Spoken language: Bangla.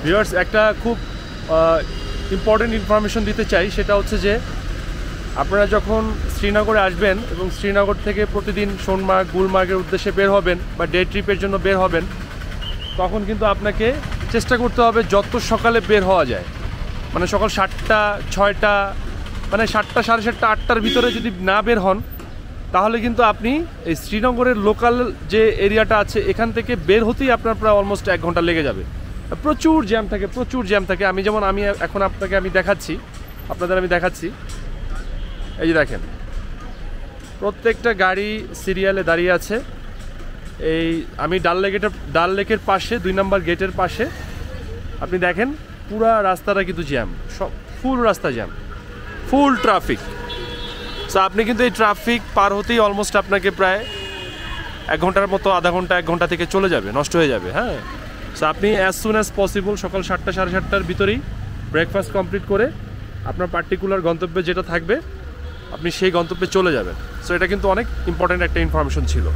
ভিউয়ার্স, একটা খুব ইম্পর্টেন্ট ইনফরমেশন দিতে চাই, সেটা হচ্ছে যে আপনারা যখন শ্রীনগরে আসবেন এবং শ্রীনগর থেকে প্রতিদিন সোনমার্গ গুলমার্গের উদ্দেশ্যে বের হবেন বা ডে ট্রিপের জন্য বের হবেন, তখন কিন্তু আপনাকে চেষ্টা করতে হবে যত সকালে বের হওয়া যায়, মানে সকাল 7টা 6টা, মানে 7টা 7:30 8টার ভিতরে যদি না বের হন, তাহলে কিন্তু আপনি এই শ্রীনগরের লোকাল যে এরিয়াটা আছে এখান থেকে বের হতেই আপনার প্রায় অলমোস্ট 1 ঘন্টা লেগে যাবে। প্রচুর জ্যাম থাকে, প্রচুর জ্যাম থাকে। আমি এখন আপনাকে দেখাচ্ছি, আমি দেখাচ্ছি। এই যে দেখেন, প্রত্যেকটা গাড়ি সিরিয়ালে দাঁড়িয়ে আছে। এই আমি ডাল লেকের পাশে 2 নম্বর গেটের পাশে আপনি দেখেন পুরা রাস্তাটা কিন্তু জ্যাম, সব ফুল রাস্তা জ্যাম, ফুল ট্রাফিক। সো আপনি কিন্তু এই ট্রাফিক পার হতেই অলমোস্ট আপনাকে প্রায় 1 ঘন্টার মতো, আধা ঘন্টা 1 ঘন্টা থেকে চলে যাবে, নষ্ট হয়ে যাবে। হ্যাঁ, সো আপনি অ্যাজ সুন অ্যাজ পসিবল সকাল 7টা 7:30টার ভিতরেই ব্রেকফাস্ট কমপ্লিট করে আপনার পার্টিকুলার গন্তব্যে যেটা থাকবে আপনি সেই গন্তব্যে চলে যাবেন। সো এটা কিন্তু অনেক ইম্পর্ট্যান্ট একটা ইনফরমেশন ছিল।